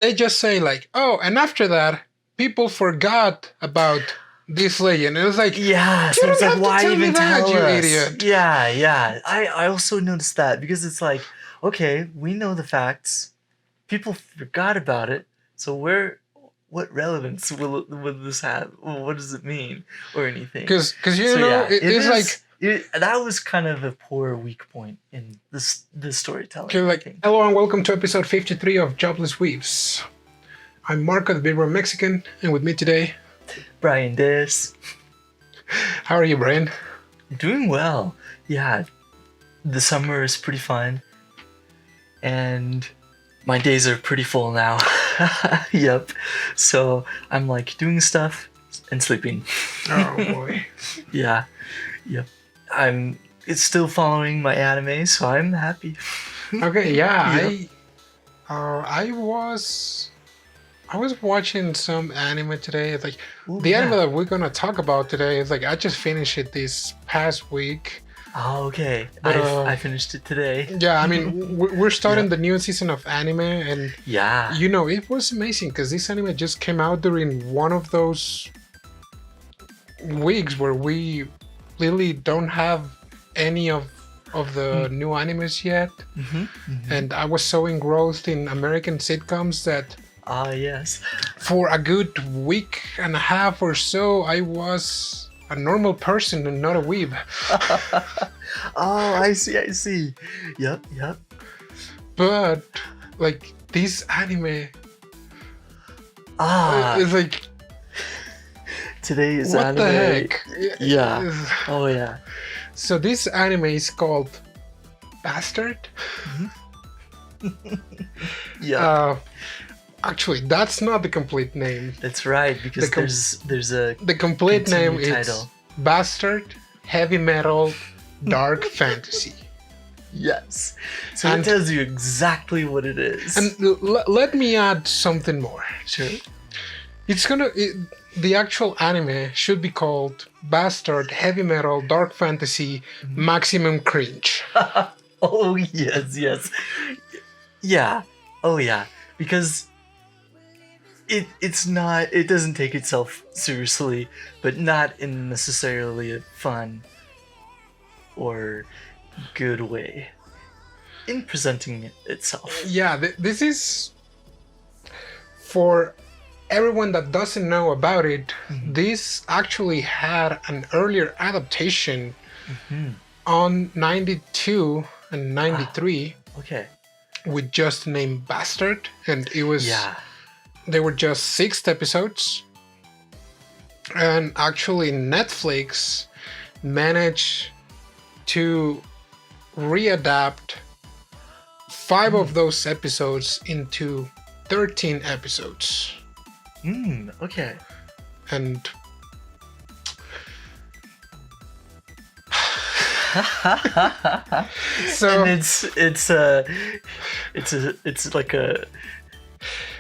they just say like, oh, and after that, people forgot about this legend. And it's like, Yeah, you so it's don't like, have to why tell me even that, tell you us? idiot. Yeah. I also noticed that because it's like, okay, we know the facts. People forgot about it. So what relevance will this have? What does it mean or anything? Because you So know, yeah, it's like, that was kind of a poor weak point in this storytelling. you're I like, think. hello and welcome to episode 53 of Jobless Weebs. I'm Marco, the Big Rum Mexican, and with me today, Brian Davis. how are you, Brian? Doing well. Yeah, the summer is pretty fun, and my days are pretty full now. Yep. So I'm like doing stuff and sleeping. Oh boy. Yeah. Yep. It's still following my anime, so I'm happy. Okay, yeah, Yep. I was watching some anime today. It's like Ooh, the anime yeah. that we're gonna talk about today is like I just finished it this past week. Oh, okay. But, I finished it today. Yeah, I mean we're starting Yep. the new season of anime, and Yeah. you know it was amazing because this anime just came out during one of those weeks where we really don't have any of the new animes yet, and I was so engrossed in American sitcoms that Ah, yes. for a good week and a half or so I was a normal person and not a weeb. Oh, I see. Yep. But like this anime Ah, is like, today's what anime. the heck? Yeah. Oh, yeah. So this anime is called Bastard. Yeah. Actually, that's not the complete name. That's right, because there's a The complete name continued is title. Bastard Heavy Metal Dark Fantasy. Yes. So And- it tells you exactly what it is. And let me add something more. Sure. The actual anime should be called Bastard Heavy Metal Dark Fantasy Maximum Cringe. Oh, yes. Yeah. Oh, yeah. Because it doesn't take itself seriously, but not in necessarily a fun or good way in presenting itself. Yeah, this is for everyone that doesn't know about it. This actually had an earlier adaptation on 92 and 93 Okay. with just the name Bastard, and it was they were just 6 episodes, and actually Netflix managed to readapt 5 of those episodes into 13 episodes. Okay. And so And it's like a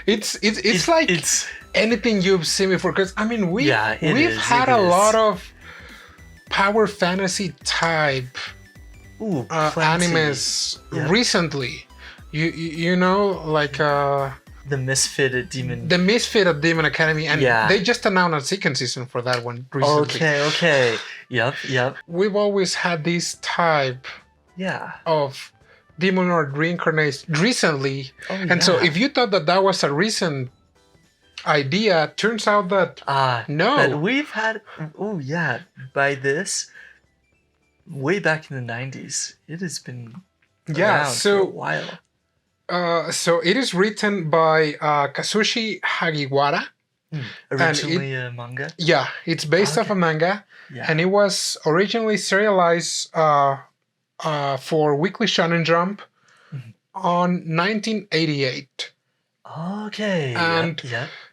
it's like it's anything you've seen before, because I mean we've had a is. lot of power fantasy type plenty. animes recently. You know, like The Misfit Demon. the Misfit of Demon Academy, and Yeah. they just announced a second season for that one recently. Okay. Yep. We've always had this type Yeah. of demon lord reincarnation recently, and so if you thought that was a recent idea, turns out that no. But we've had by this way back in the 90s. It has been around for a while. So it is written by Kazushi Hagiwara. Originally a manga. Yeah, it's based off a manga, and it was originally serialized for Weekly Shonen Jump on 1988. Okay. And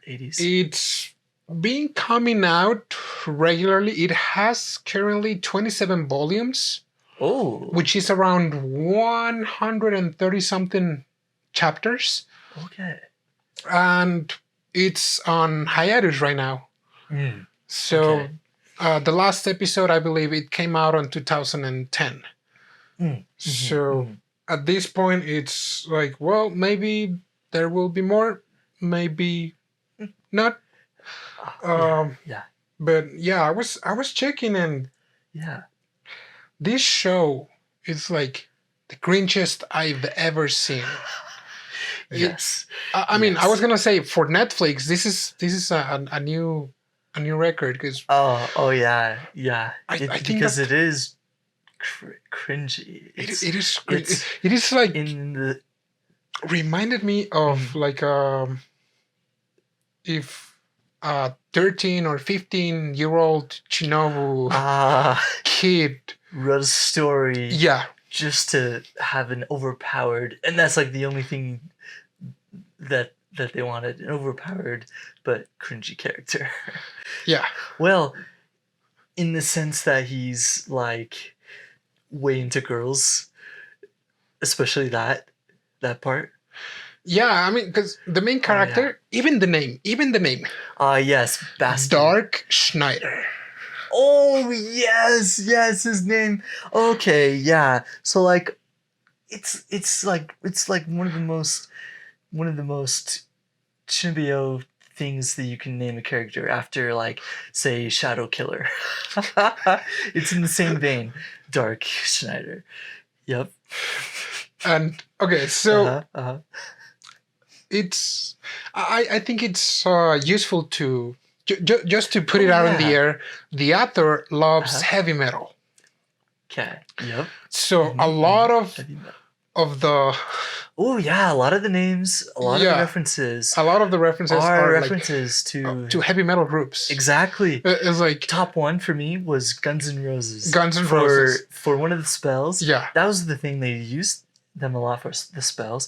80s. it's been coming out regularly. It has currently 27 volumes, which is around 130 something chapters. Okay. And it's on hiatus right now. So the last episode, I believe it came out on 2010. So at this point, it's like, well, maybe there will be more. maybe not. Yeah. But yeah, I was checking, and Yeah. this show is like the cringiest I've ever seen. Yes. I mean, I was gonna say for Netflix, this is a new record because Oh yeah. I think because that it is cringy. it is like in the reminded me of like if a 13 or 15-year-old Shinobu kid wrote a story yeah just to have an overpowered, and that's like the only thing that they wanted, an overpowered but cringy character. yeah Well, in the sense that he's like way into girls, especially that part. yeah. I mean, because the main character, even the name, yes, Bastard. Dark Schnider. Oh yes, his name. Okay, yeah. So like, it's like one of the most chimbio things that you can name a character after, like, say, Shadow Killer. It's in the same vein. Dark Schnider. Yep. And okay, so it's I think it's useful to just to put it out in the air. The author loves heavy metal. Okay. Yep. So a lot of the oh yeah, a lot of the names, a lot of the references are references like, to heavy metal groups. Exactly. It's like top one for me was Guns N' Roses. For one of the spells. Yeah, that was the thing, they used them a lot for the spells.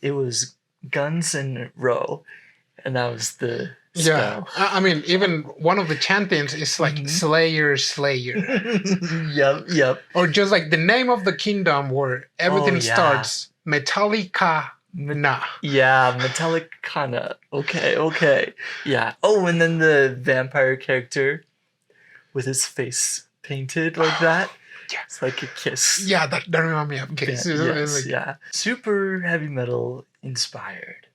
It was Guns and Row, and that was the spell. I mean, even one of the chantings is like Slayer. Yep. Or just like the name of the kingdom where everything starts. Metallica. Yeah, Metallicana. Okay. Yeah. Oh, and then the vampire character with his face painted like that. Yeah. It's like a kiss. Yeah, that reminded me of Kiss. Yes, yeah. Super heavy metal inspired.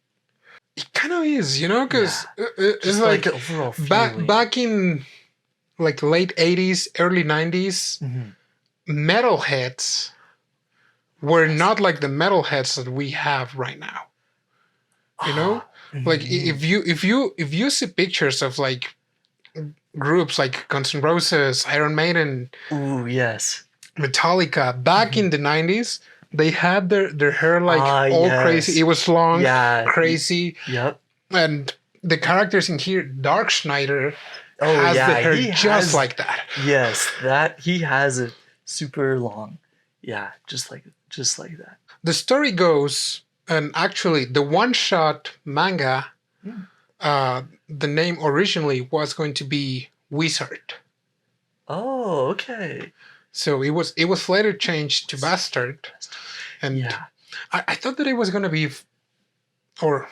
It kind of is, because it's like overall back in like late 80s, early 90s, metalheads were not like the metalheads that we have right now. Like if you see pictures of like groups like Guns N' Roses, Iron Maiden, ooh yes, Metallica, back in the 90s, they had their hair like all crazy. It was long, crazy. Yep. And the characters in here, Dark Schnider, has the hair just like that. Yes, that he has it super long. Yeah, just like that. The story goes, and actually the one-shot manga, the name originally was going to be Wizard. Oh, okay. So it was later changed to Bastard. And I thought that it was going to be, or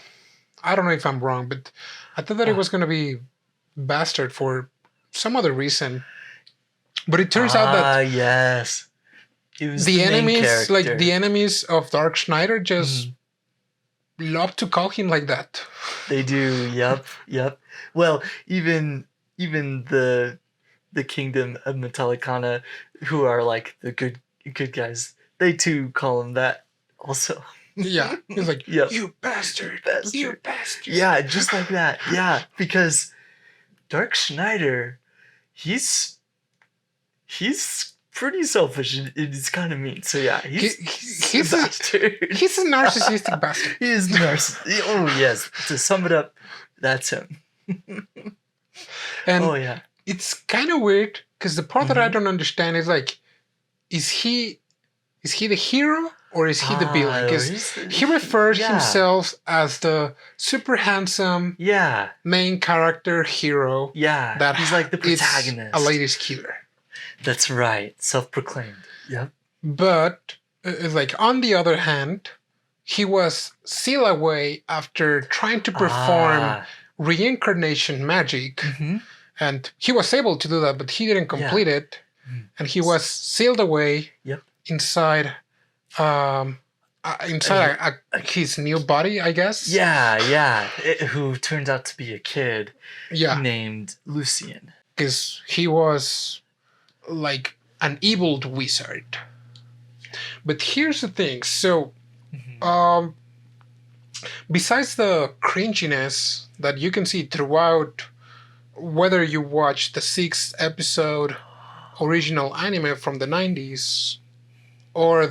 I don't know if I'm wrong, but I thought that it was going to be Bastard for some other reason. But it turns out that yes, it was the enemies, like the enemies of Dark Schnider, just love to call him like that. They do. Yep. Well, even the kingdom of Metallicana, who are like the good guys, they too call him that also. Yeah, he's like, you bastard, you bastard. Yeah, just like that. Yeah, because Dark Schnider, he's pretty selfish and it's kind of mean. So yeah, he's a bastard. He's a narcissistic bastard. He is narcissistic. Oh yes, to sum it up, that's him. And it's kind of weird because the part that I don't understand is like, is he the hero or is he the villain? Because he refers himself as the super handsome main character hero. Yeah, that he's like the protagonist, a ladies' killer. That's right, self-proclaimed. Yep. But like on the other hand, he was sealed away after trying to perform reincarnation magic, and he was able to do that, but he didn't complete it, and he was sealed away inside inside his new body, I guess. Yeah. Who turns out to be a kid Yeah, named Lucian. because he was like an evil wizard. But here's the thing. So, besides the cringiness that you can see throughout, whether you watch the 6th episode original anime from the 90s, or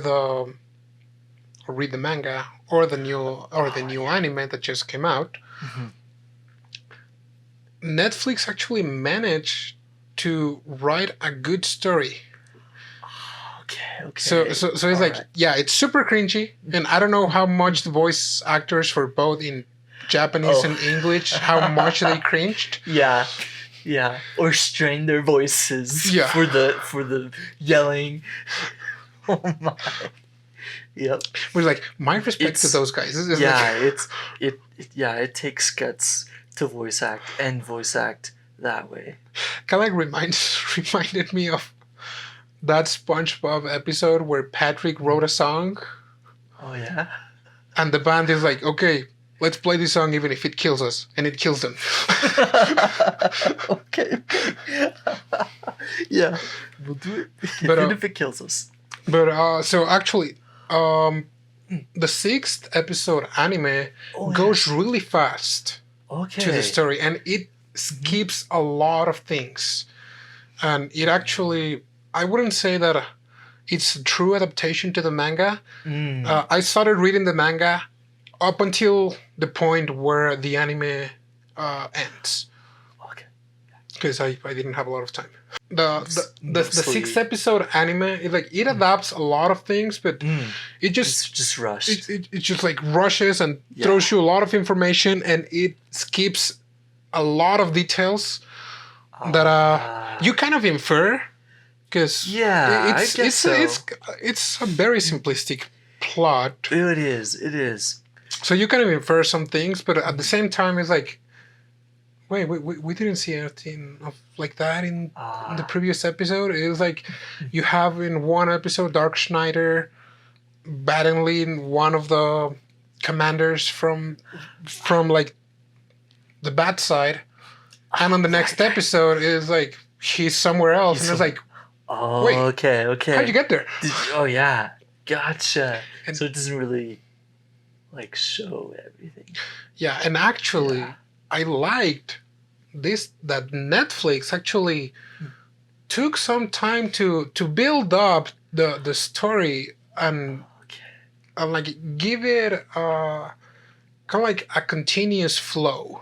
read the manga, or the new anime that just came out, Netflix actually managed to write a good story. Okay. So it's like, yeah, it's super cringy, and I don't know how much the voice actors for both in Japanese and English, how much they cringed. Yeah. Or strain their voices for the yelling. Oh my. Yep. We're like, my respect to those guys. It takes guts to voice act that way. Kind of like reminded me of that SpongeBob episode where Patrick wrote a song. Oh yeah. And the band is like, okay, let's play this song even if it kills us, and it kills them. Okay. Yeah, we'll do it even if it kills us. But so actually, the 6th episode anime goes really fast to the story, and it skips a lot of things. And it actually, I wouldn't say that it's a true adaptation to the manga. I started reading the manga up until the point where the anime ends. Okay. Because I didn't have a lot of time. The 6th episode anime, it adapts a lot of things, but it's just rushed. It just like rushes and throws you a lot of information, and it skips a lot of details that you kind of infer. Because it's a very simplistic plot. It is. So you kind of infer some things, but at the same time, it's like, wait, we didn't see anything of like that in the previous episode. It was like you have in one episode Dark Schnider battling one of the commanders from like the bad side, and on the next episode is like he's somewhere else, and it's like, wait, okay. How'd you get there? Gotcha. And so it doesn't really like show everything. Yeah, and actually, I liked that Netflix actually took some time to build up the story and like give it kind of like a continuous flow.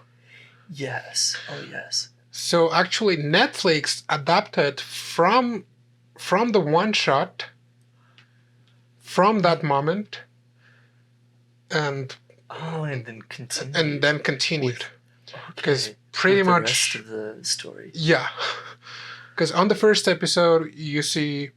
Yes. Oh yes. So actually, Netflix adapted from the one shot from that moment, and then continued. Because pretty much the rest of the story. Yeah, because on the first episode you see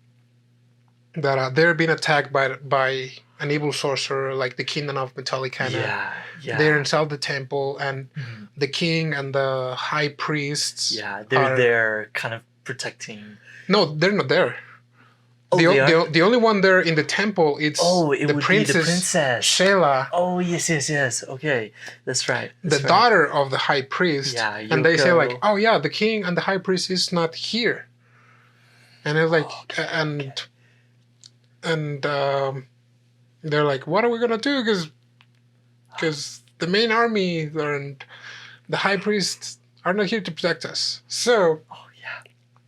that they're being attacked by an evil sorcerer, like the Kingdom of Metallicana. Yeah. They're inside the temple, and the king and the high priests. Yeah, they're there, kind of protecting. No, they're not there. The only one there in the temple is the princess Shayla. Oh yes. Okay, that's right. The daughter of the high priest. Yeah, Yoko. And they say like, oh yeah, the king and the high priest is not here. And it's like, and they're like, what are we gonna do? Because the main army and the high priests are not here to protect us. So,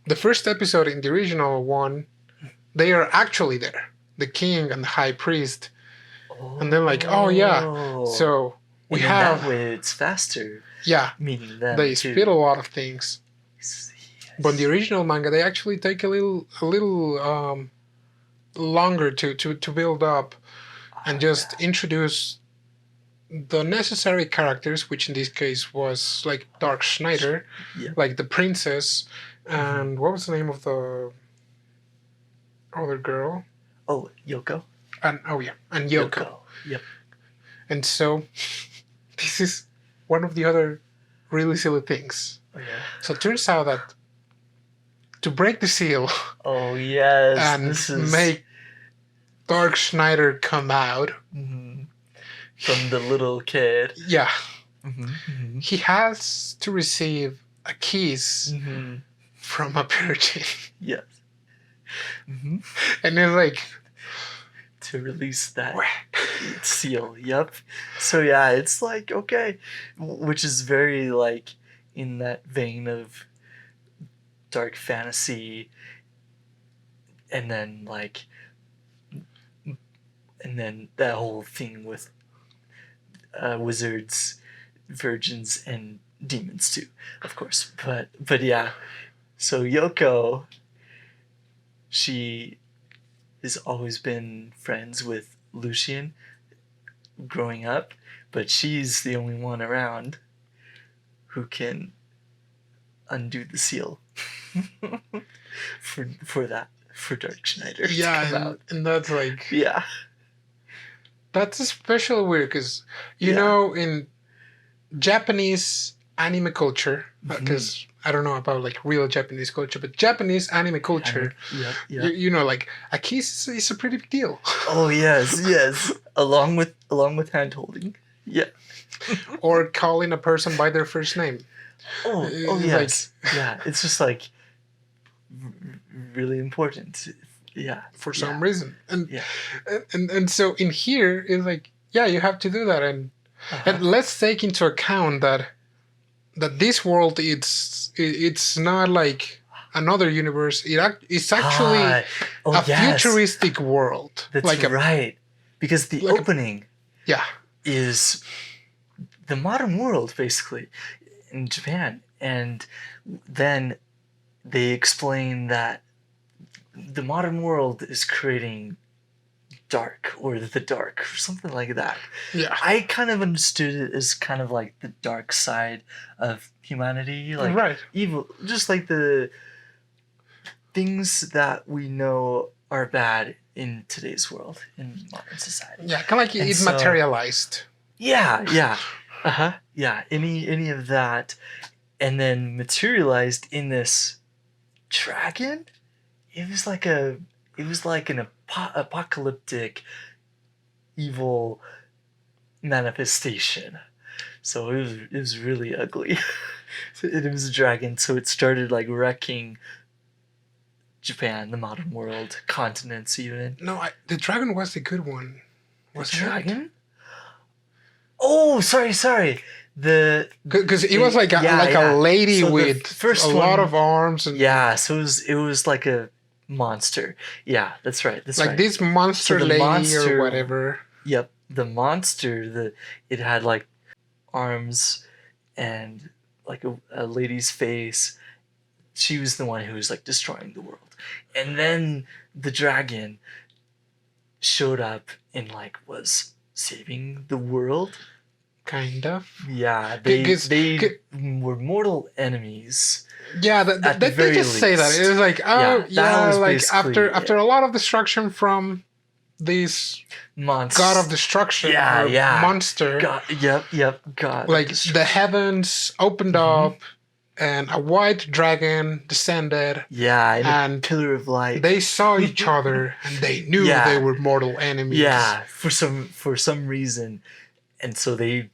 the first episode in the original one, they are actually there, the king and the high priest, and they're like, oh yeah, so we have that way it's faster. Yeah, meaning them they speed a lot of things. Yes. But in the original manga, they actually take a little longer to build up and just introduce the necessary characters, which in this case was like Dark Schnider, like the princess, and what was the name of the other girl? Oh, Yoko. And Yoko. Yep. And so this is one of the other really silly things. Oh, yeah. So it turns out that to break the seal and make Dark Schnider come out. From the little kid. Yeah. He has to receive a kiss from a virgin. Yes. And it's like... To release that seal. Yep. So yeah, it's like, okay. Which is very like in that vein of dark fantasy. And then like... And then that whole thing with wizards, virgins, and demons too, of course. But yeah. So Yoko, she has always been friends with Lucian growing up, but she's the only one around who can undo the seal for Dark Schnider. Yeah, and that's like... Yeah. That's especially weird because, you know, in Japanese anime culture, because I don't know about like real Japanese culture, but Japanese anime culture, you know, like a kiss is a pretty big deal. Oh yes, along with hand holding, yeah, or calling a person by their first name. Oh yes, yeah. It's just like really important. Yeah, for some reason, and so in here it's like, yeah, you have to do that, and let's take into account that this world it's not like another universe. It's actually a futuristic world. That's like right, because the opening is the modern world basically in Japan, and then they explain that the modern world is creating dark, or the dark, or something like that. Yeah. I kind of understood it as kind of like the dark side of humanity, like evil, just like the things that we know are bad in today's world, in modern society. Yeah, kind of like it's materialized. Yeah. Yeah, any of that, and then materialized in this dragon. It was like an apocalyptic evil manifestation. So it was really ugly. It was a dragon, so it started like wrecking Japan, the modern world, continents even. No, the dragon was the good one. Was the dragon? Oh, sorry. Because it was like a lady with a lot of arms, and so it was like a monster. Yeah, that's right. Like this monster lady or whatever. Yep, the monster. It had like arms and like a lady's face. She was the one who was like destroying the world, and then the dragon showed up and like was saving the world. Kind of. Yeah, they were mortal enemies. Yeah, they just say that. It was like, like after a lot of destruction from this god of destruction, monster. God. Like the heavens opened up, and a white dragon descended. Yeah, and a pillar of light. They saw each other, and they knew they were mortal enemies. Yeah, for some reason, and so they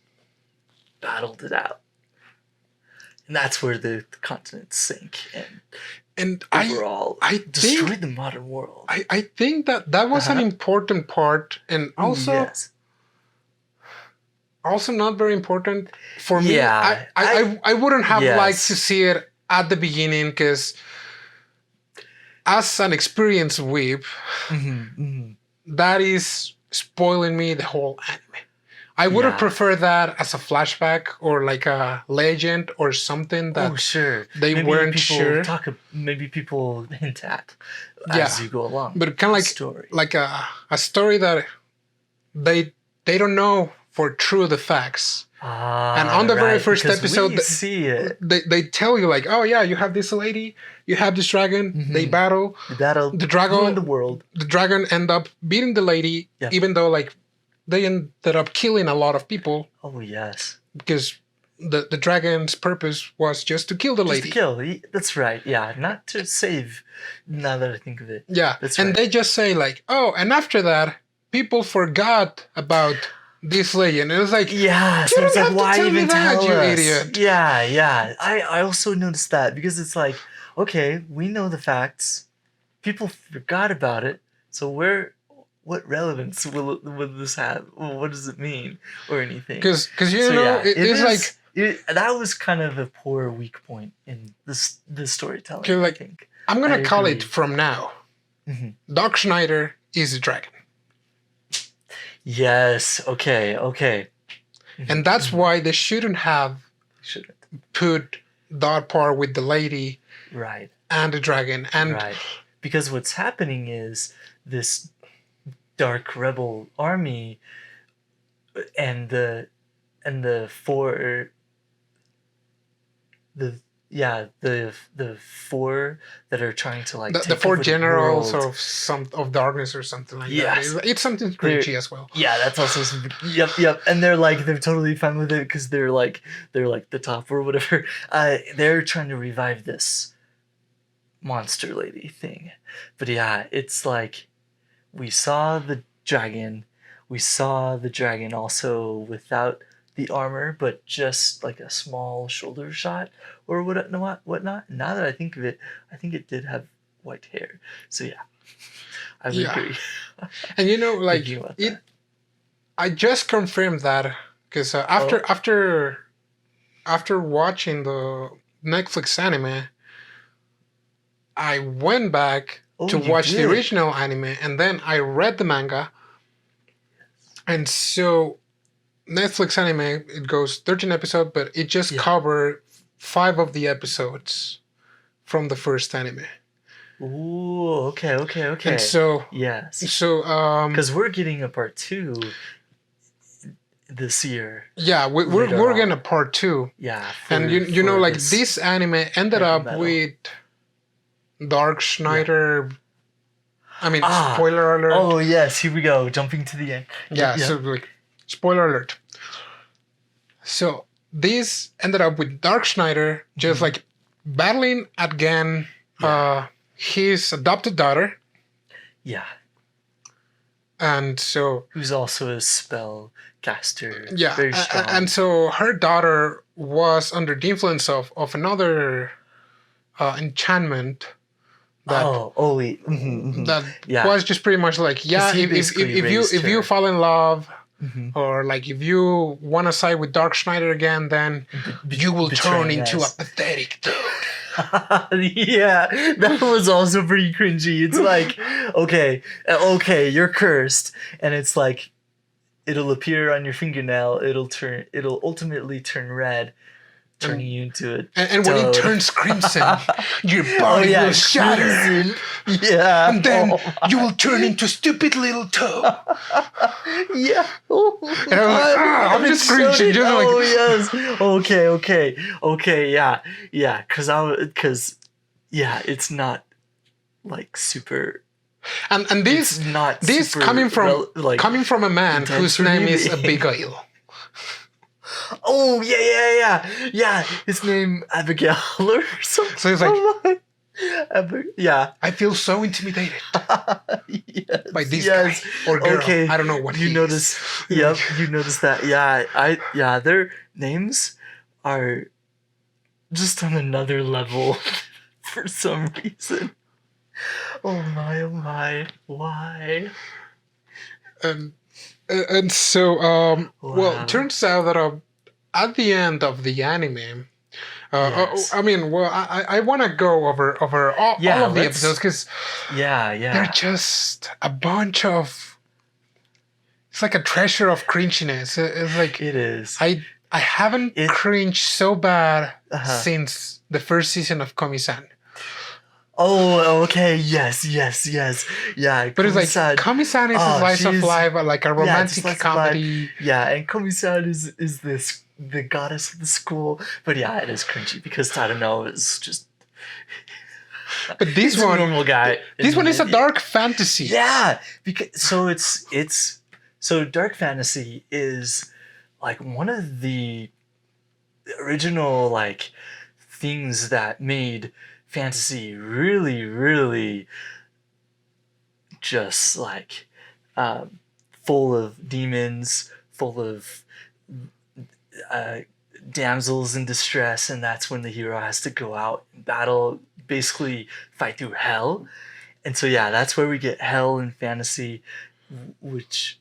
battled it out. And that's where the continents sink, and overall, I destroyed the modern world. I think that was an important part, and also not very important for me. Yeah, I wouldn't have liked to see it at the beginning, because as an experienced weeb, that is spoiling me the whole anime. I would have preferred that as a flashback or like a legend or something that they weren't sure. Maybe people hint at as you go along. But kind of like story. Like a story that they don't know for true the facts. And on the very first episode, they tell you like, oh yeah, you have this lady, you have this dragon, they battle. The dragon in the world. The dragon end up beating the lady, even though like they ended up killing a lot of people. Oh yes. Because the dragon's purpose was just to kill the Just lady. to kill. That's right. Yeah, not to save. Now that I think of it. Yeah, That's and right. they just say like, oh, and after that, people forgot about this lady, and it was like, Yeah, you so it's don't like, have to why tell me even that, tell you us? idiot. Yeah. I also noticed that because it's like, okay, we know the facts. People forgot about it. So what relevance will this have? What does it mean or anything? Because you So know, yeah, it's like, that was kind of a poor weak point in the storytelling. Okay, like, I think. I'm gonna I call agree. it from now. Mhm. Dark Schnider is a dragon, Yes. Okay. and that's why they shouldn't have Shouldn't. put that part with the lady Right. and the dragon. And Right. Because what's happening is this dark rebel army and the four the four that are trying to like the take four over generals the world. of darkness or something like Yes. that. It's something They're- cringy as well. Yeah, that's also some, yep, and they're totally fine with it because they're like the top or whatever. They're trying to revive this monster lady thing, but yeah, it's like we saw the dragon also without the armor, but just like a small shoulder shot or whatnot. Now that I think of it, I think it did have white hair. So yeah, I would Yeah. agree. And you know, like Thinking about it, that. I just confirmed that because after watching the Netflix anime, I went back to you watch the did? original anime, and then I read the manga. And so Netflix anime, it goes 13 episodes, but it just covered 5 of the episodes from the first anime. Ooh, okay. And so Yes, because we're getting a part 2 this year. yeah, we're getting a part 2. Yeah, And you know, for like this this anime ended heavy up metal. with Dark Schnider. I mean, Ah, spoiler alert. Oh yes, here we go. Jumping to the end. Yeah, Yep. so like, spoiler alert. So this ended up with Dark Schnider just like battling again his adopted daughter. Yeah. And so Who's also a spell caster. yeah, Very strong. and so her daughter was under the influence of another enchantment that wait. that Yeah. was just pretty much like, yeah, he if basically raised you her. fall in love, Mhm. or like if you want to side with Dark Schnider again, then you will turn betraying into us. a pathetic toad. Yeah, that was also pretty cringy. It's like, okay, you're cursed, and it's like, it'll appear on your fingernail. It'll ultimately turn red, turning you into it. And when it turns crimson, your body will shatter. crimson. Yeah, And then you will turn into a stupid little toad. yeah. And I was like, I'm just cringing. Just like, Yes. Okay. Yeah. Because it's not like super. and It's this not this super coming from like coming from a man intense whose for name me. is Abigail. Oh yeah. His name Abigail or something. So it's like, yeah. I feel so intimidated Yes, by this guy or girl. Okay. I don't know what you he notice. is. Yep, you notice that. Yeah, their names are just on another level for some reason. Oh my, why? And so well, Wow. it turns out that at the end of the anime, Yes. I mean, well, I want to go over all of the let's- episodes because Yeah. they're just a bunch of. It's like a treasure of cringiness. It's like It is. I haven't cringed so bad Uh-huh. since the first season of Komi-san. Oh, okay. Yes. Yeah. But it's like Komi-san- Komi-san is a slice of she's- life, like a it's a romantic slice of comedy. Yeah, and Komi-san is the goddess of the school. But yeah, it is cringy because I don't know, it's just But this he's a one, normal guy. this one is a Yeah. dark fantasy. Yeah, because so dark fantasy is like one of the original like things that made fantasy really, really just like full of demons, full of uh, damsels in distress, and that's when the hero has to go out and battle, basically fight through hell. And so yeah, that's where we get hell in fantasy, which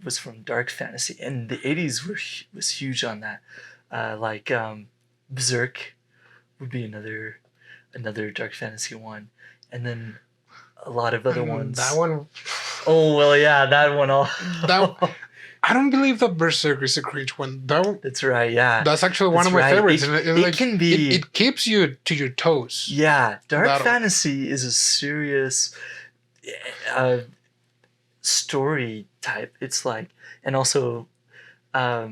was from dark fantasy, and the 80s was huge on that. Like Berserk would be another dark fantasy one, and then a lot of other ones. That one. Oh well, yeah, that one. All That I don't believe that Berserk is a cringe one. That's right. Yeah, That's actually one of my favorites. It can be. It keeps you to your toes. Yeah, dark fantasy is a serious story type. It's like, and also a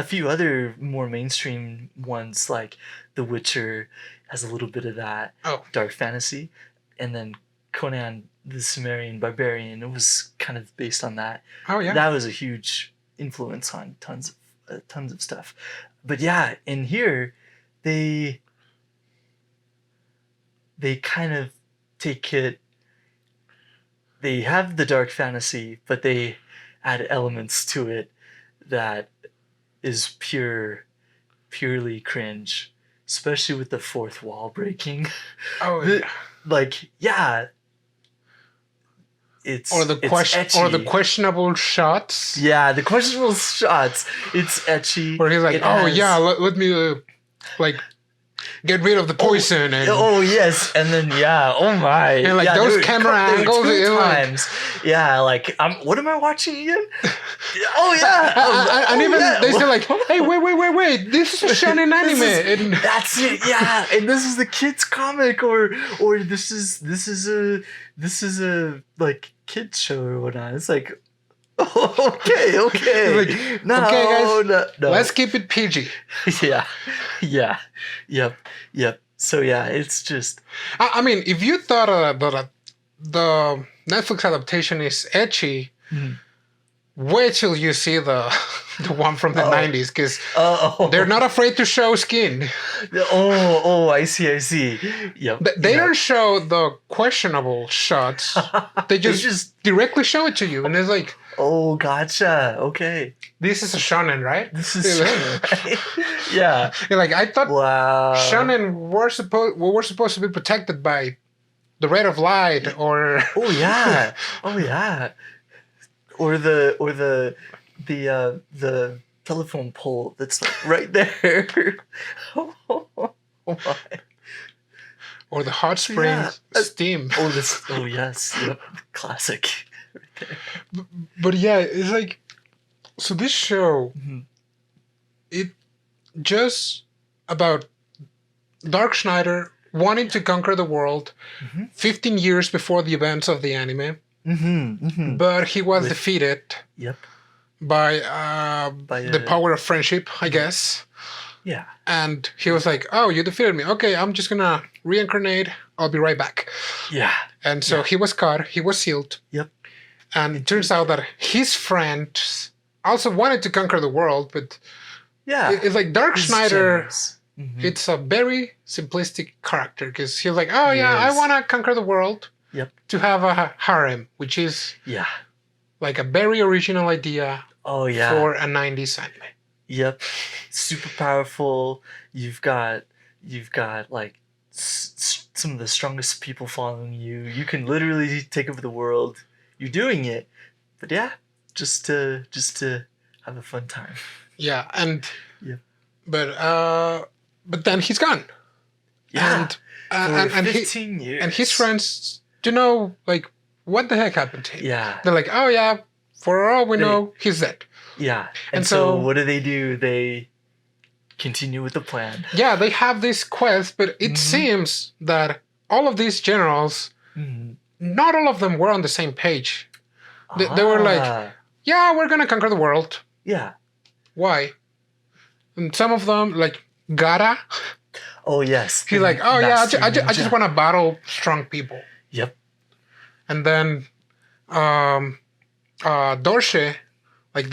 few other more mainstream ones like The Witcher has a little bit of that dark fantasy, and then Conan the Cimmerian Barbarian, it was kind of based on that. Oh yeah, that was a huge influence on tons of stuff. But yeah, in here they kind of take it. They have the dark fantasy, but they add elements to it that is purely cringe, especially with the fourth wall breaking. Oh yeah. Like yeah. It's or the questionable shots. Yeah, the questionable shots. It's etchy. Where he's like, let me like get rid of the poison. Yes, and then oh my, and like those camera angles. Times. Yeah, like what am I watching again? Oh yeah, and even they say like, hey, wait, this is a shonen anime. That's it. Yeah, and this is the kids comic, or this is a like kids show or whatnot. It's like, okay, like, no, okay, guys, no, let's keep it PG. Yep. So yeah, it's just. I mean, if you thought the Netflix adaptation is ecchi, wait till you see the one from the 90s, because they're not afraid to show skin. I see. Yep. They don't show the questionable shots. They just directly show it to you, and it's like, oh, gotcha. Okay. This is a shonen, right? This is shonen, right? Yeah. You're like, I thought shonen were supposed to be protected by the ray of light, or oh yeah. Or the telephone pole that's like right there. Oh my. Or the hot spring steam. Oh yes, yep. Classic. But yeah, it's like, so this show, it just about Dark Schnider wanting to conquer the world 15 years before the events of the anime. But he was defeated by the power of friendship, I guess. Yeah. And he was like, oh, you defeated me. Okay, I'm just going to reincarnate. I'll be right back. Yeah. And so he was caught. He was sealed. Yep. And it turns out that his friends also wanted to conquer the world, but it's like Dark Schnider. It's a very simplistic character, because he's like, oh yeah, I want to conquer the world. Yep. To have a harem, which is like a very original idea for a 90s anime. Yep. Super powerful. You've got like some of the strongest people following you. You can literally take over the world. You're doing it. But yeah, just to have a fun time. Yeah, and but then he's gone. Yeah. And 15 years. And his friends to know, like, what the heck happened to him. Yeah. They're like, oh yeah, for all we know, he's dead. Yeah. And so what do? They continue with the plan. Yeah, they have this quest, but it seems that all of these generals, not all of them were on the same page. They were like, yeah, we're going to conquer the world. Yeah. Why? And some of them, like Gara. Oh, yes. He's like, oh yeah, I just want to battle strong people. Yep. And then Dorshe, like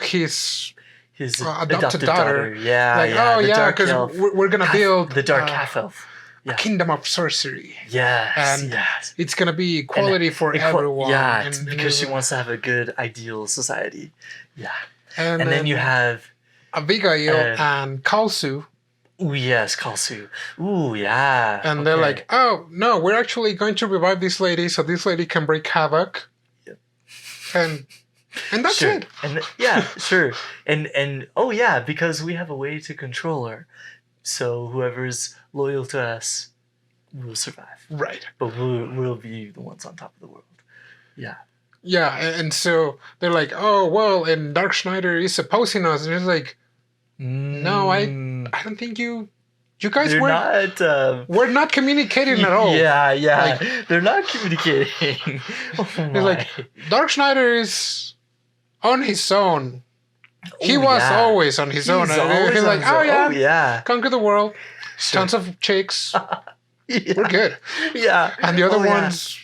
his his adopted daughter. Yeah, Like, yeah. oh the yeah, dark because elf, we're gonna build the dark half elf. a Yeah. kingdom of sorcery. Yes, And yes. it's gonna be equality for everyone. Yeah, and because she wants to have a good ideal society. Yeah. And then you have Abigail and Kalsu. Ooh, yes, Kalsu. Ooh, yeah. And they're like, oh no, we're actually going to revive this lady so this lady can break havoc. Yep. And that's sure. it. And yeah, sure. And oh yeah, because we have a way to control her. So whoever's loyal to us will survive. Right. But we'll be the ones on top of the world. Yeah. Yeah, and so they're like, oh well, and Dark Schnider is opposing us, and it's like, no, I don't think you guys we're not communicating at all. Yeah, Like, they're not communicating. It's like Dark Schnider is on his own. He was always on his own. He's like, oh yeah, conquer the world, tons of chicks, we're good. Yeah, and the other ones,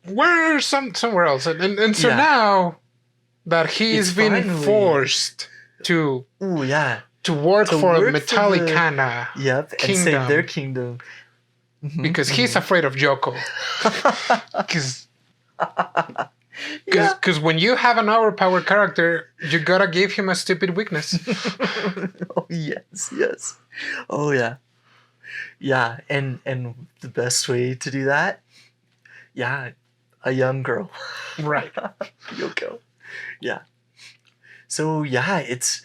we're somewhere else. And so now that he's been forced to work for Metallicana, and save their kingdom, because he's afraid of Yoko. Because when you have an overpowered character, you gotta give him a stupid weakness. Oh yes. Oh yeah. Yeah, and the best way to do that, a young girl. Right. Yoko. Yeah. So yeah, he's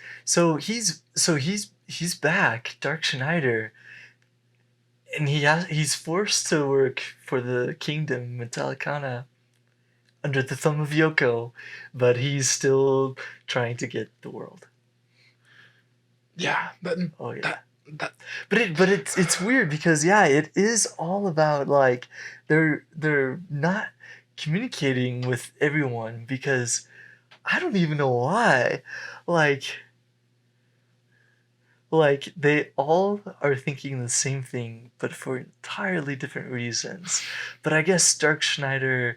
back, Dark Schnider, and he's forced to work for the kingdom Metallicana under the thumb of Yoko, but he's still trying to get the world. Yeah. But it's weird because it is all about like they're not communicating with everyone because I don't even know why. Like they all are thinking the same thing, but for entirely different reasons. But I guess Dark Schnider,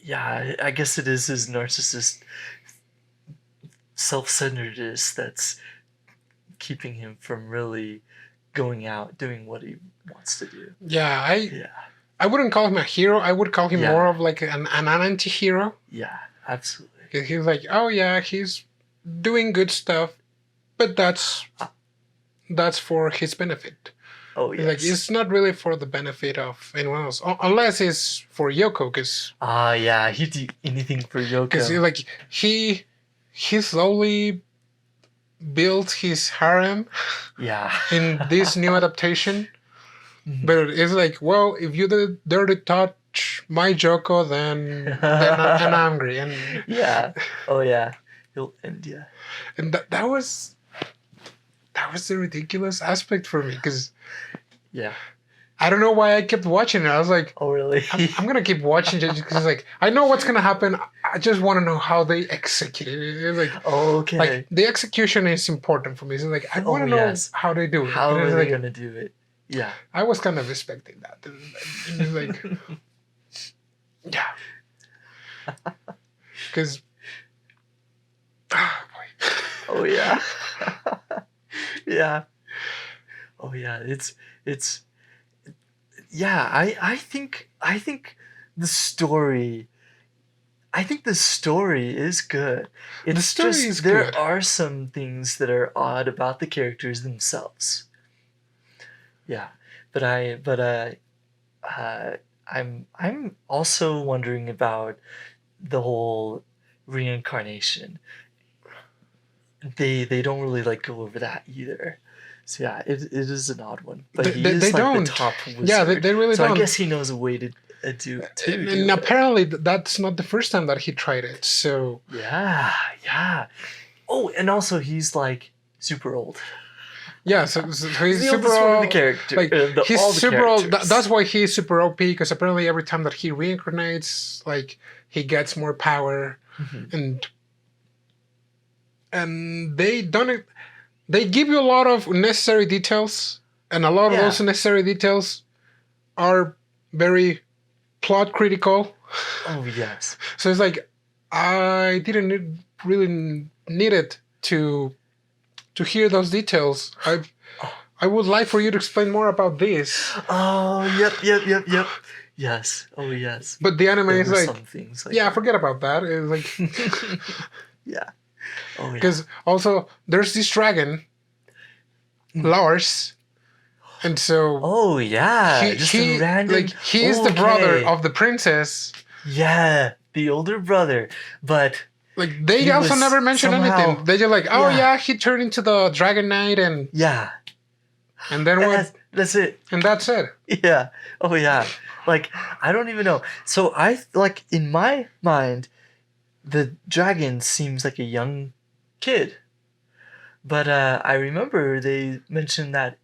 I guess it is his narcissist self-centeredness that's keeping him from really going out doing what he wants to do. I wouldn't call him a hero. I would call him more of like an anti-hero. Yeah, absolutely. He's like, oh yeah, he's doing good stuff, but that's for his benefit. Oh yes. Like it's not really for the benefit of anyone else, unless it's for Yoko. Because he'd do anything for Yoko. Because like he slowly built his harem. In this new adaptation. But it's like, well, if you dare to touch my Yoko, then I'm angry. And he'll end you. And that was the ridiculous aspect for me because I don't know why I kept watching it. I was like, oh really? I'm gonna keep watching it because like I know what's gonna happen. I just want to know how they execute it. It's like, okay, like the execution is important for me. So like I want to know how they do it. How are they gonna do it? Yeah, I was kind of expecting that. And it's like, because, oh yeah, oh yeah. I think the story. I think the story is good. There are some things that are odd about the characters themselves. Yeah, but I'm also wondering about the whole reincarnation. They don't really like go over that either. So it is an odd one. But he is like the top wizard. Yeah, they really don't. So I guess he knows a way to do it too. And apparently that's not the first time that he tried it. So yeah. Oh, and also he's like super old. Yeah, so he's the super old. One of the character. Like he's all the super old. characters. That's why he's super OP. Because apparently every time that he reincarnates, like he gets more power, and they don't. They give you a lot of necessary details, and a lot of those necessary details are very plot critical. Oh yes. So it's like I didn't really need it to hear those details. I would like for you to explain more about this. Oh, yep. Yes. Oh, yes. But the anime There is were like, some things like yeah, that. forget about that. It's like, Yeah. Oh, yeah. because also there's this dragon, Lars, and so Oh, yeah. Just a random. like he is the brother Okay. of the princess. Yeah, the older brother. But Like they He also was never mention somehow- anything. They just like, oh Yeah. yeah, he turned into the Dragon Knight, and yeah, then what? that's it. And that's it. Yeah. Oh, yeah. Like, I don't even know. So like, in my mind, the dragon seems like a young kid. But I remember they mentioned that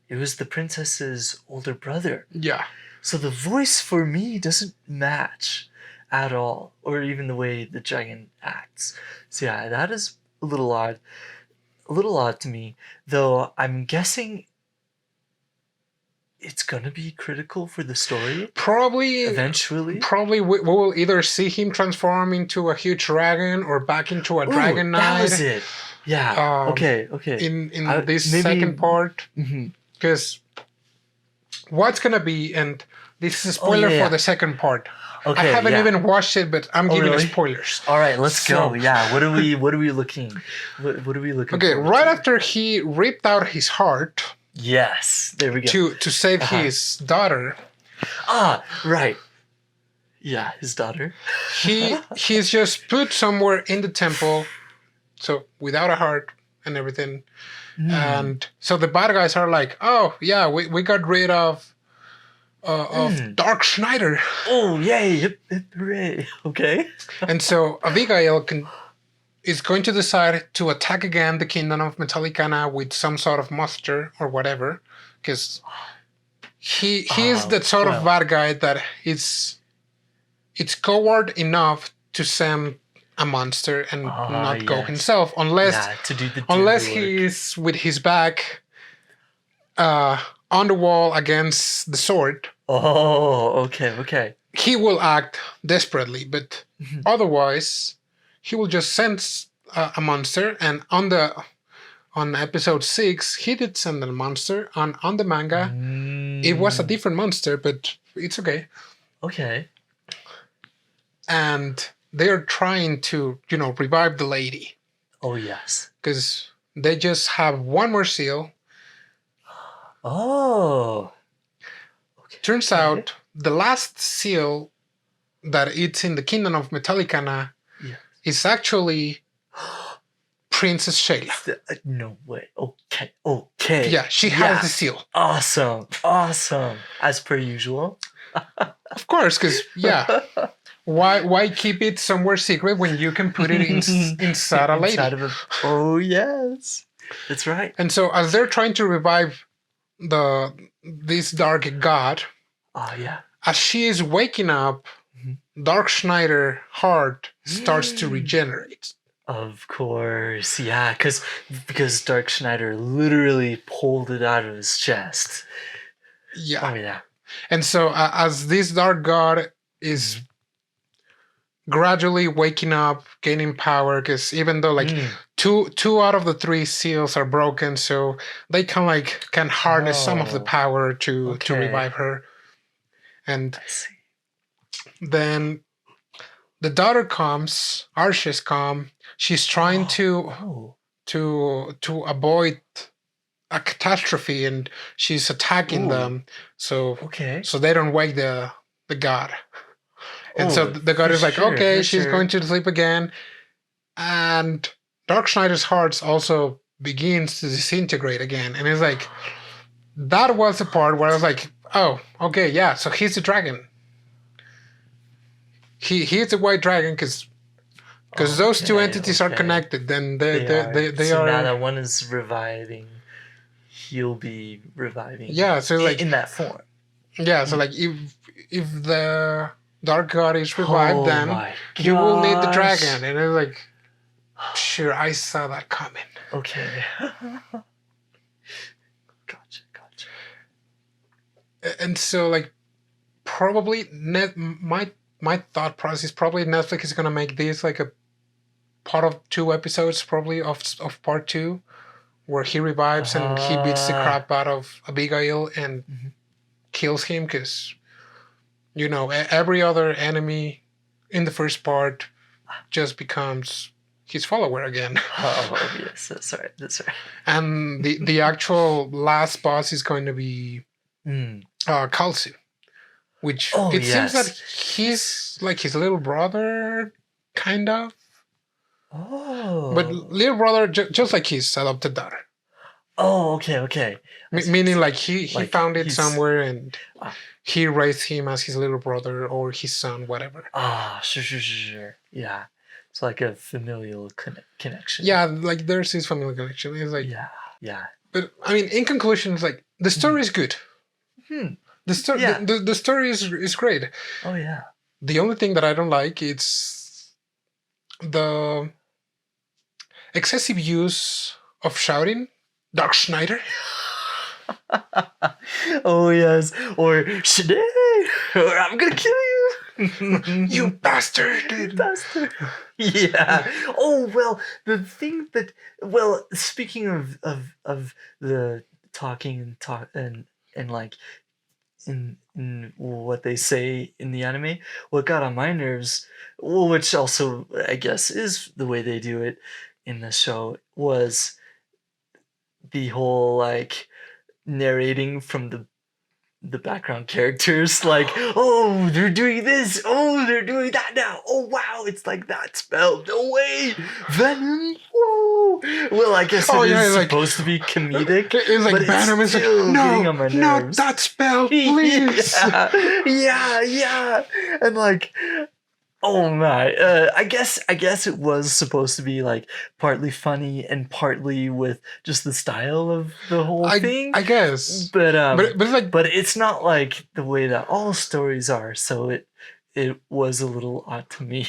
it was the princess's older brother. Yeah. So the voice for me doesn't match at all, or even the way the dragon acts. So yeah, that is a little odd. A little odd to me, though I'm guessing it's gonna be critical for the story Probably eventually. we will either see him transform into a huge dragon or back into a Ooh, Dragon Knight. that was it. Yeah. Okay. In this maybe- second part, Mhm. because what's gonna be, and this is a spoiler yeah. for the second part. Okay. I haven't yeah. even watched it, but I'm giving really? spoilers. All right, let's So- go. Yeah. What are we looking? What are we looking? Okay, forward right to? after he ripped out his heart Yes. There we go. to save his daughter, Right. Yeah, his daughter. he's just put somewhere in the temple, so without a heart and everything. And so the bad guys are like, oh yeah, we got rid of Dark Schnider. Oh, yay! Hip, hooray! Okay. And so Abigail is going to decide to attack again the kingdom of Metallicana with some sort of monster or whatever, because he is the sort of bad guy that it's coward enough to send a monster and not go yes. himself, unless To do the unless dirty work. he is with his back on the wall against the sword. Oh, okay. He will act desperately, but otherwise he will just send a monster. And on episode 6 he did send a monster. On the manga it was a different monster, but it's okay. Okay. And they're trying to revive the lady, Oh, yes. because they just have one more seal. Oh. Okay. Turns out the last seal that it's in the kingdom of Metallicana is actually Princess Shayla. No way. Okay. Yeah, she has the seal. Awesome. As per usual. Of course, because why keep it somewhere secret when you can put it inside a lady? Oh, yes. That's right. And so as they're trying to revive this dark god, Oh, yeah. as she is waking up, Dark Schnider heart starts to regenerate. Of course. Yeah, because Dark Schnider literally pulled it out of his chest. Yeah. Oh, yeah. And so as this dark god is gradually waking up, gaining power, because even though two out of the 3 seals are broken, so they can harness some of the power to revive her. And then the daughter comes, Arches come. She's trying to avoid a catastrophe, and she's attacking them so they don't wake the god. And so the god is like, she's going to sleep again. And Dark Schnider's heart also begins to disintegrate again. And it's like, that was the part where I was like, oh, okay, yeah, so he's the dragon. He's the white dragon, because those two entities are connected. Then they so are. now that one is reviving, he'll be reviving. Yeah, so like in that form. Yeah, so like if the dark god is revived, then you will need the dragon. And it's like, sure, I saw that coming. Okay. Gotcha. And so like probably my thought process is probably Netflix is gonna make this like a part of 2 episodes, probably of part 2, where he revives and he beats the crap out of Abigail and kills him, because every other enemy in the first part just becomes his follower again. Oh yes, that's right. That's right. And the actual last boss is going to be Kalsu, which seems that he's like his little brother, kind of. Oh. But little brother, just like his adopted daughter. Oh, okay. Meaning like he found it somewhere and he raised him as his little brother or his son, whatever. Sure. Yeah. It's like a familial connection. Yeah, like there's this familial connection. It's like yeah. But I mean, in conclusion, it's like the story is good. The story, the story is great. Oh yeah. The only thing that I don't like is the excessive use of shouting. Dark Schnider. Oh yes, or Shade, or I'm gonna kill you. You bastard! You bastard! Yeah. Oh well, the thing that speaking of the talking and like in what they say in the anime, what got on my nerves, which also I guess is the way they do it in the show, was the whole like narrating from the background characters, like, oh, they're doing this, oh, they're doing that now, oh wow, it's like that spell, no way, Venom, whoa. Well, I guess it is supposed to be comedic. It's like Venom is like, no, not that spell, please. Yeah, and like, oh my, I guess it was supposed to be like partly funny and partly with just the style of the whole thing. I guess. But it's like, but it's not like the way that all stories are, so it was a little odd to me.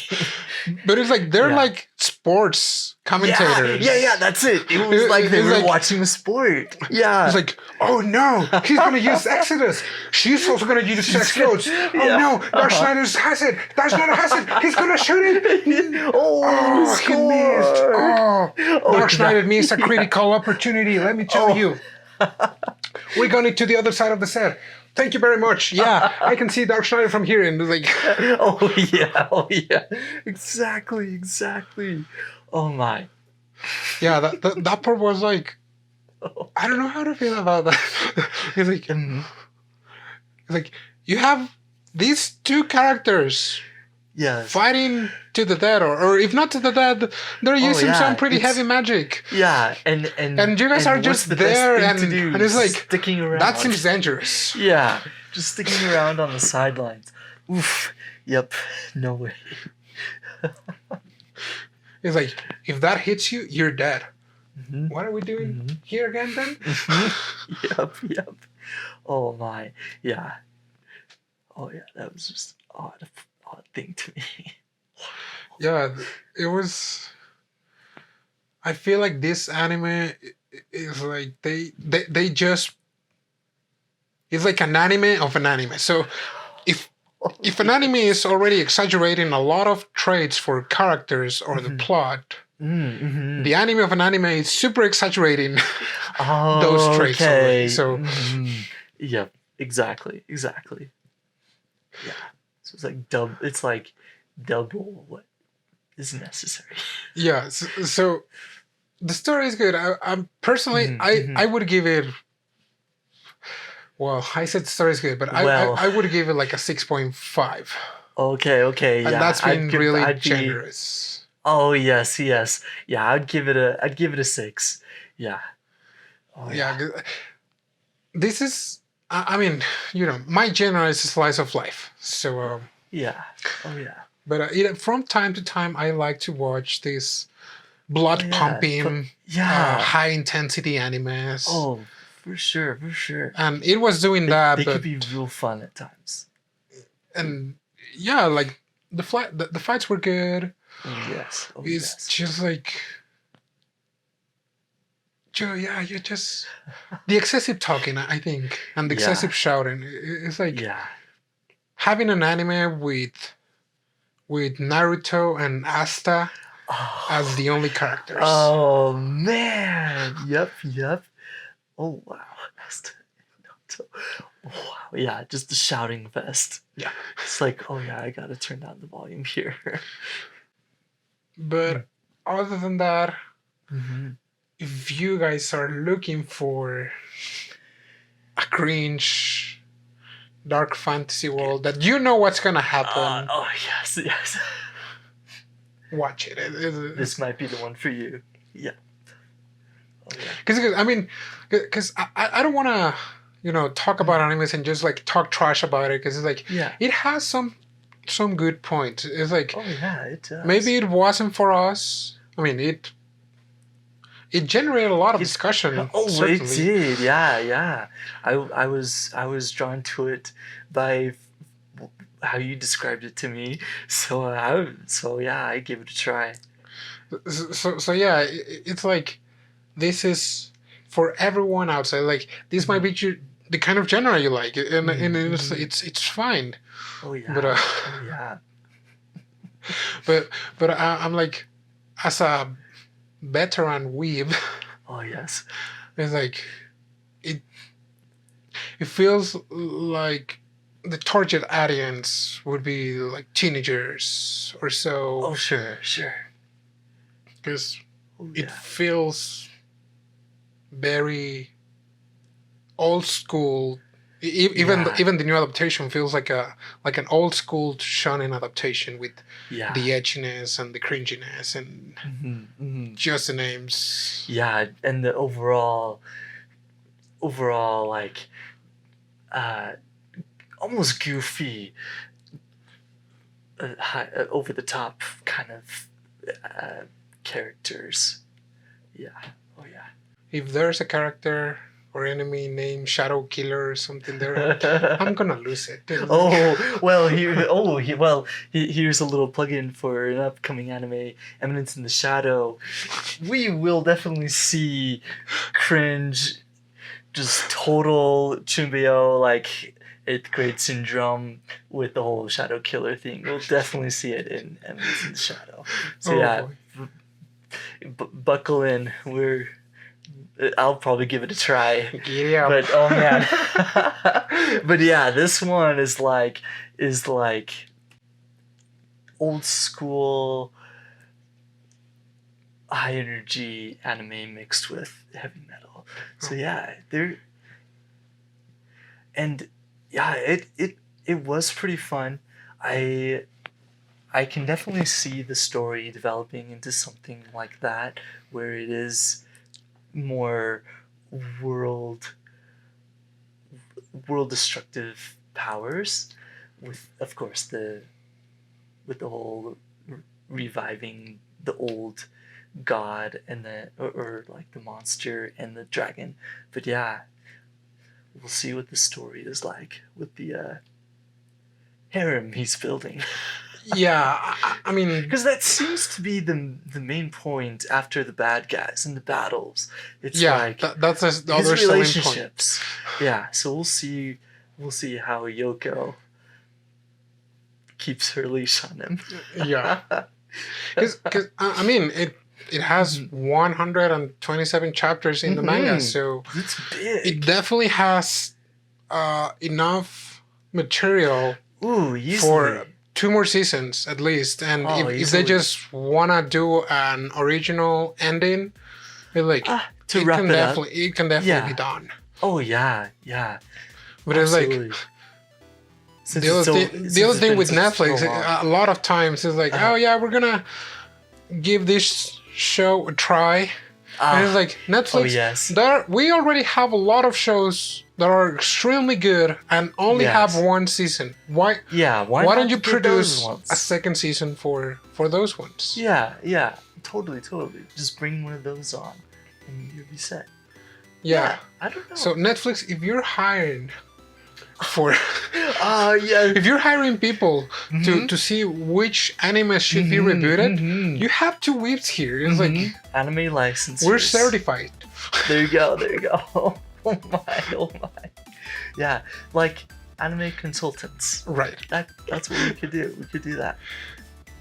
But it's like they're like sports commentators. Yeah, that's it. It was like they were watching a sport. Yeah. It's like, oh no, he's gonna use Exodus. She's also gonna use sex codes. Oh no, Dark Schnider has it. Dark Schnider has it. He's gonna shoot it. He missed. Dark Schnider missed a critical opportunity. Let me tell you. We're going to the other side of the set. Thank you very much. Yeah, I can see Dark Schnider from here, and like, oh yeah, exactly. Oh my. Yeah, that part was like, I don't know how to feel about that. It's like, it's like you have these two characters, fighting to the death, or if not to the death, they're using some pretty heavy magic. Yeah, and you guys are just there, and it's like sticking around. That seems dangerous. Yeah, just sticking around on the sidelines. Oof. Yep. No way. It's like, if that hits you, you're dead. What are we doing here again then? Yep. Oh my. Yeah. Oh yeah, that was just odd thing to me. Yeah, it was. I feel like this anime is like they just. It's like an anime of an anime. So if an anime is already exaggerating a lot of traits for characters or the plot, the anime of an anime is super exaggerating those traits already. So yep, exactly. Yeah. So it's like double what is necessary. Yeah. So the story is good. I'm personally, I would give it. Well, I said the story is good, but I would give it like a 6.5. Okay. And that's been really generous. Oh yes. Yeah, I'd give it a 6. Yeah. Oh, yeah. This is. I mean, my genre is a slice of life. So. Yeah. Oh yeah. But from time to time, I like to watch these blood pumping, high intensity animes. Oh, for sure. And it was doing that. They could be real fun at times. And yeah, like the fights were good. Yes. It's just like. Yeah, you just the excessive talking, I think, and the excessive shouting. It's like having an anime with Yeah. with Naruto and Asta as the only characters. Oh man. Yep. Oh wow. That's wow. Yeah, just the shouting fest. Yeah. It's like, oh yeah, I gotta turn down the volume here. But other than that, Mm-hmm. if you guys are looking for a cringe dark fantasy world that you know what's gonna happen, Oh yes. watch it. This might be the one for you. Yeah. Oh yeah. Because I mean, because I don't want to talk about animes and just like talk trash about it, because it's like it has some good points. It's like, oh yeah, it does. Maybe it wasn't for us. I mean, it generated a lot of discussion. Oh, certainly. it did. Yeah. I was drawn to it by how you described it to me. So I gave it a try. So yeah, it's like, this is for everyone outside. Like, this might be the kind of genre you like, and it's fine. Oh yeah. But oh yeah. but I'm like, as a veteran weeb. Oh yes. It's like, it feels like the target audience would be like teenagers or so. Oh sure. Because it feels very old school. Even the new adaptation feels like an old school shonen adaptation with the edginess and the cringiness and just the names. Yeah, and the overall like almost goofy, over the top kind of characters. Yeah. Oh yeah. If there's a character or enemy named Shadow Killer or something there, I'm gonna lose it. Here's a little plug-in for an upcoming anime, Eminence in the Shadow. We will definitely see cringe, just total Chunbyo, like 8th grade syndrome with the whole Shadow Killer thing. We'll definitely see it in Eminence in the Shadow. So buckle in. I'll probably give it a try. Yeah. But oh man. But yeah, this one is like old school high energy anime mixed with heavy metal. So it was pretty fun. I can definitely see the story developing into something like that, where it is more world destructive powers, with of course the whole reviving the old god and or like the monster and the dragon. But yeah, we'll see what the story is like with the harem he's building. Yeah, I mean, because that seems to be the main point after the bad guys and the battles. It's like that's the his other relationships. Yeah, so we'll see how Yoko keeps her leash on him. Yeah, because I mean, it has 127 chapters in the manga, so it's big. It definitely has enough material for 2 more seasons at least. And if they just wanna do an original ending, it can definitely be done. Oh yeah. But absolutely. It's like the other thing with Netflix, a lot of times it's like, oh yeah, we're gonna give this show a try. And it's like, Netflix, we already have a lot of shows that are extremely good and only have 1 season. Why don't you produce a 2nd season for those ones? Yeah. Totally. Just bring one of those on and you'll be set. Yeah. I don't know. So Netflix, if you're hiring if you're hiring people to see which anime should be rebooted, you have 2 weeks here. It's like anime license. We're certified. There you go. Oh my. Yeah, like anime consultants. Right. That's what we could do. We could do that.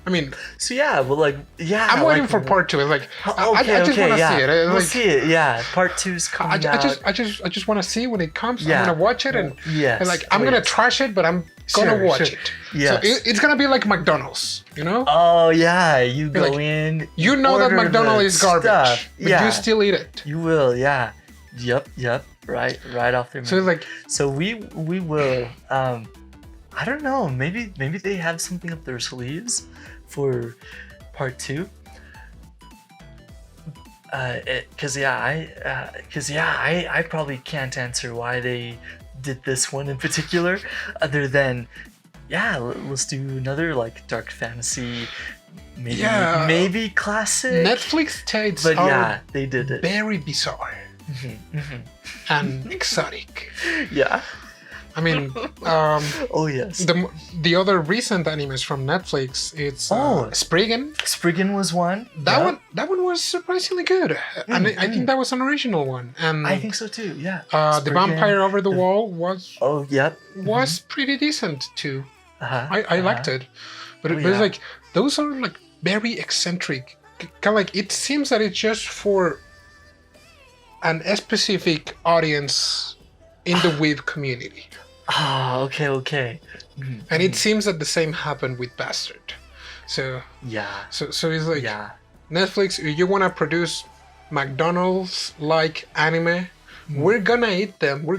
I mean, So yeah, well, like, yeah. I'm waiting like, for part 2. It's like, Okay, I just okay, want to yeah. see it. We'll Like, see it. Yeah, part 2's coming out. I just want to see when it comes. Yeah. I'm gonna watch it and, Yes. and like I'm gonna trash it, but I'm gonna watch it. Yes. So it's gonna be like McDonald's, you know? Oh yeah, you go like, in. You know that order McDonald's the is garbage, stuff. but Yeah. you still eat it. You will, yeah. Yep. Right off their. So it's like, So we will. I don't know. Maybe they have something up their sleeves for part 2. I probably can't answer why they did this one in particular, other than let's do another like dark fantasy, maybe classic. Netflix takes but are they did it. very bizarre and exotic. Yeah. I mean, Oh yes. the other recent animes from Netflix, it's Spriggan. Spriggan was one. That one was surprisingly good, and I think that was an original one. And I think so too. Yeah. The Spriggan, Vampire Over the Wall was yep. was pretty decent too. I liked it, but Oh, it's like those are like very eccentric. Kind of like it seems that it's just for an specific audience in the Weeb community. Okay. And it seems that the same happened with Bastard. So so it's like Netflix, if you want to produce McDonald's like anime, we're gonna eat them. We're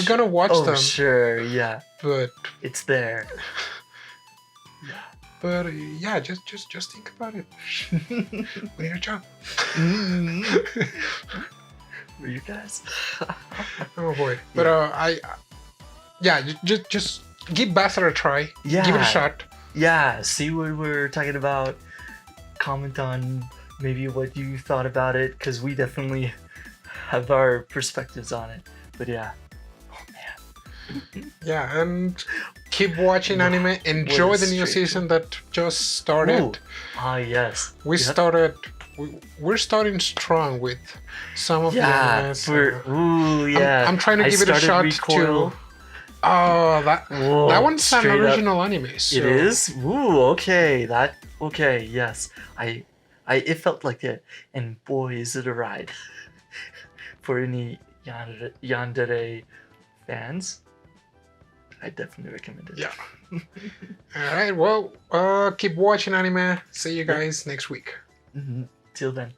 gonna watch them. Sure, yeah. But it's there. But just think about it. We need a job. Were you guys? Oh boy. But just give Bastard a try. Yeah. Give it a shot. Yeah, see what we're talking about. Comment on maybe what you thought about it, because we definitely have our perspectives on it. But yeah. Oh man. Yeah, and keep watching anime. Enjoy the new season that just started. Yes. We're starting strong with some of the animes. I'm trying to give it a shot too. Oh, that one's an original anime. So. It is? Okay. Yes. It felt like it, and boy, is it a ride. For any yandere fans, I definitely recommend it. Yeah. All right. Well, keep watching anime. See you guys next week. Till then.